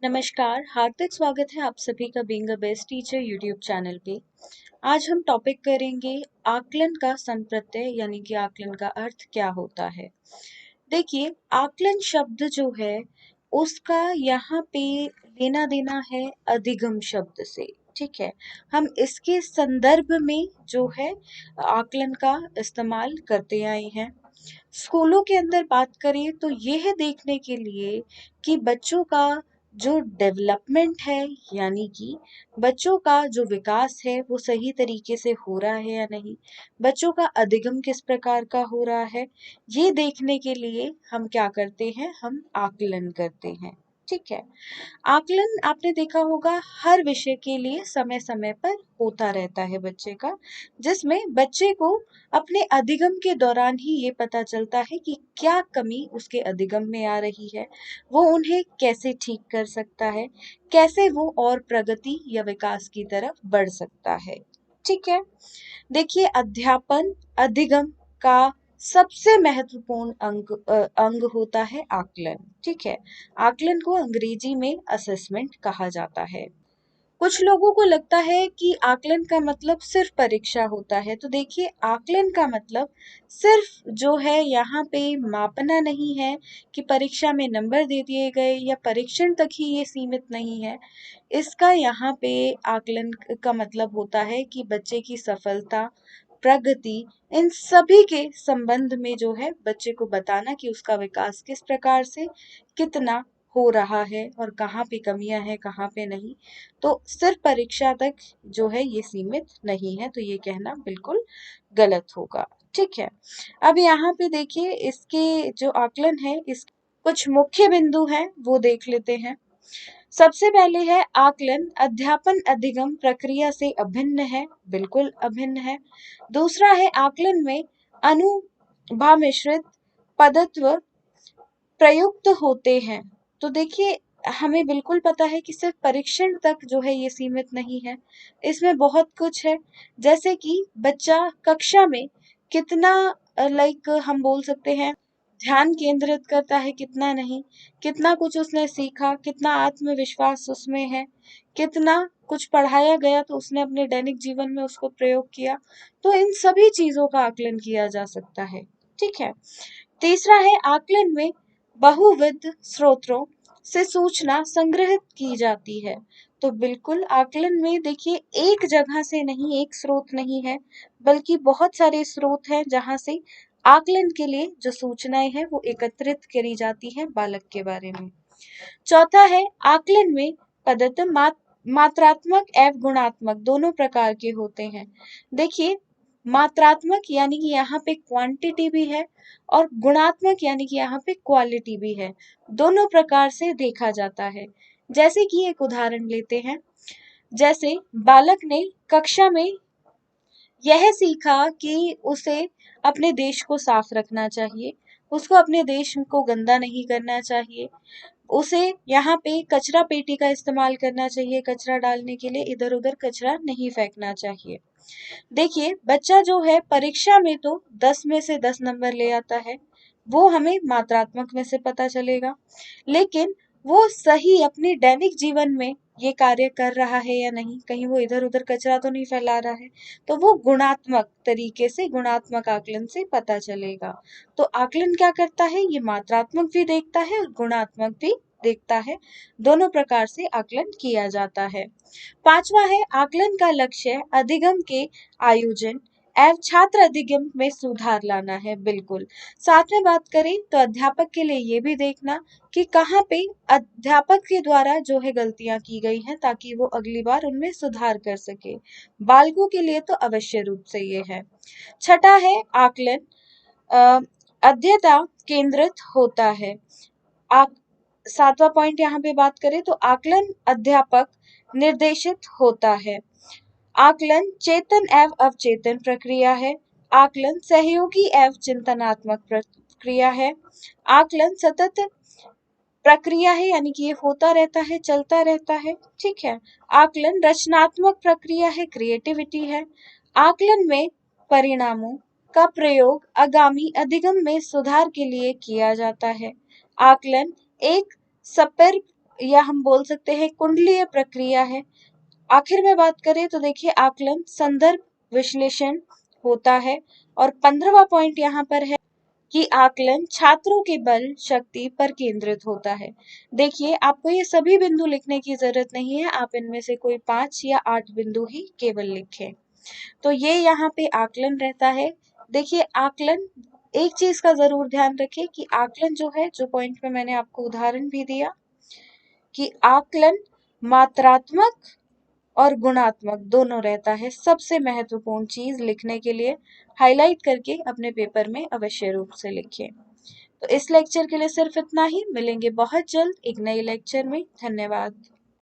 नमस्कार, हार्दिक स्वागत है आप सभी का being a best teacher YouTube channel पे। आज हम टॉपिक करेंगे आकलन का संप्रत्यय यानी कि आकलन का अर्थ क्या होता है। देखिए, आकलन शब्द जो है उसका यहाँ पे लेना देना है अधिगम शब्द से। ठीक है, हम इसके संदर्भ में जो है आकलन का इस्तेमाल करते आए हैं। स्कूलों के अंदर बात करें तो यह देखने के लिए कि बच्चों का जो डेवलपमेंट है यानी कि बच्चों का जो विकास है वो सही तरीके से हो रहा है या नहीं, बच्चों का अधिगम किस प्रकार का हो रहा है, ये देखने के लिए हम क्या करते हैं, हम आकलन करते हैं। ठीक है, आकलन आपने देखा होगा हर विषय के लिए समय समय पर होता रहता है बच्चे का, जिसमें बच्चे को अपने अधिगम के दौरान ही ये पता चलता है कि क्या कमी उसके अधिगम में आ रही है, वो उन्हें कैसे ठीक कर सकता है, कैसे वो और प्रगति या विकास की तरफ बढ़ सकता है। ठीक है, देखिए अध्यापन अधिगम का सबसे महत्वपूर्ण अंग होता है आकलन। ठीक है, आकलन को अंग्रेजी में असेसमेंट कहा जाता है। कुछ लोगों को लगता है कि आकलन का मतलब सिर्फ परीक्षा होता है, तो देखिए आकलन का मतलब सिर्फ जो है यहाँ पे मापना नहीं है कि परीक्षा में नंबर दे दिए गए या परीक्षण तक ही ये सीमित नहीं है। इसका यहाँ पे आकलन का मतलब होता है कि बच्चे की सफलता, प्रगति, इन सभी के संबंध में जो है बच्चे को बताना कि उसका विकास किस प्रकार से कितना हो रहा है और कहाँ पे कमियां हैं कहाँ पे नहीं। तो सिर्फ परीक्षा तक जो है ये सीमित नहीं है, तो ये कहना बिल्कुल गलत होगा। ठीक है, अब यहाँ पे देखिए इसके जो आकलन है इस कुछ मुख्य बिंदु हैं वो देख लेते हैं। सबसे पहले है आकलन अध्यापन अधिगम प्रक्रिया से अभिन्न है, बिल्कुल अभिन्न है। दूसरा है आकलन में अनुभव मिश्रित पद्धत्व प्रयुक्त होते हैं। तो देखिए हमें बिल्कुल पता है कि सिर्फ परीक्षण तक जो है ये सीमित नहीं है, इसमें बहुत कुछ है। जैसे कि बच्चा कक्षा में कितना लाइक हम बोल सकते हैं ध्यान केंद्रित करता है, कितना नहीं, कितना कुछ उसने सीखा, कितना आत्मविश्वास उसमें है, कितना कुछ पढ़ाया गया तो उसने अपने दैनिक जीवन में उसको प्रयोग किया। तो इन सभी चीजों का आकलन किया जा सकता है। ठीक है, तीसरा है आकलन में बहुविध स्रोतों से सूचना संग्रहित की जाती है। तो बिल्कुल आकलन में देखिए एक जगह से नहीं, एक स्रोत नहीं है, बल्कि बहुत सारे स्रोत हैं जहां से आकलन के लिए जो सूचनाएं हैं वो एकत्रित करी जाती हैं बालक के बारे में। चौथा है आकलन में पद्धति मात्रात्मक एवं गुणात्मक दोनों प्रकार के होते हैं। देखिए मात्रात्मक यानी कि यहाँ पे क्वांटिटी भी है और गुणात्मक यानी कि यहाँ पे क्वालिटी भी है, दोनों प्रकार से देखा जाता है। जैसे कि एक उदाहरण लेते हैं, जैसे बालक ने कक्षा में यह सीखा कि उसे अपने देश को साफ रखना चाहिए, उसको अपने देश को गंदा नहीं करना चाहिए, उसे यहाँ पे कचरा पेटी का इस्तेमाल करना चाहिए, कचरा डालने के लिए इधर उधर कचरा नहीं फेंकना चाहिए। देखिए बच्चा जो है परीक्षा में तो 10 में से 10 नंबर ले आता है, वो हमें मात्रात्मक में से पता चलेगा, लेकिन वो सही अपने दैनिक जीवन में ये कार्य कर रहा है या नहीं, कहीं वो इधर उधर कचरा तो नहीं फैला रहा है, तो वो गुणात्मक तरीके से गुणात्मक आकलन से पता चलेगा। तो आकलन क्या करता है, ये मात्रात्मक भी देखता है और गुणात्मक भी देखता है, दोनों प्रकार से आकलन किया जाता है। पांचवा है आकलन का लक्ष्य अधिगम के आयोजन एवं छात्र अधिगम में सुधार लाना है। बिल्कुल, साथ में बात करें तो अध्यापक के लिए ये भी देखना कि कहाँ पे अध्यापक के द्वारा जो है गलतियां की गई हैं ताकि वो अगली बार उनमें सुधार कर सके। बालकों के लिए तो अवश्य रूप से ये है। छठा है आकलन अध्येता केंद्रित होता है। सातवां पॉइंट यहाँ पे बात करें तो आकलन अध्यापक निर्देशित होता है। आकलन चेतन एवं अवचेतन प्रक्रिया है। आकलन सहयोगी एवं चिंतनात्मक प्रक्रिया है। आकलन सतत प्रक्रिया है यानी कि ये होता रहता है, चलता रहता है। ठीक है, आकलन रचनात्मक प्रक्रिया है, क्रिएटिविटी है। आकलन में परिणामों का प्रयोग आगामी अधिगम में सुधार के लिए किया जाता है। आकलन एक सपर या हम बोल सकते हैं कुंडलीय प्रक्रिया है। आखिर में बात करें तो देखिए आकलन संदर्भ विश्लेषण होता है। और 15वां पॉइंट यहाँ पर है कि आकलन छात्रों के बल शक्ति पर केंद्रित होता है। देखिए आपको ये सभी बिंदु लिखने की जरूरत नहीं है, आप इनमें से कोई 5 या 8 बिंदु ही केवल लिखें। तो ये यहाँ पे आकलन रहता है। देखिए आकलन, एक चीज का जरूर ध्यान रखें कि आकलन जो है, जो पॉइंट में मैंने आपको उदाहरण भी दिया कि आकलन मात्रात्मक और गुणात्मक दोनों रहता है। सबसे महत्वपूर्ण चीज लिखने के लिए हाईलाइट करके अपने पेपर में अवश्य रूप से लिखें। तो इस लेक्चर के लिए सिर्फ इतना ही। मिलेंगे बहुत जल्द एक नए लेक्चर में। धन्यवाद।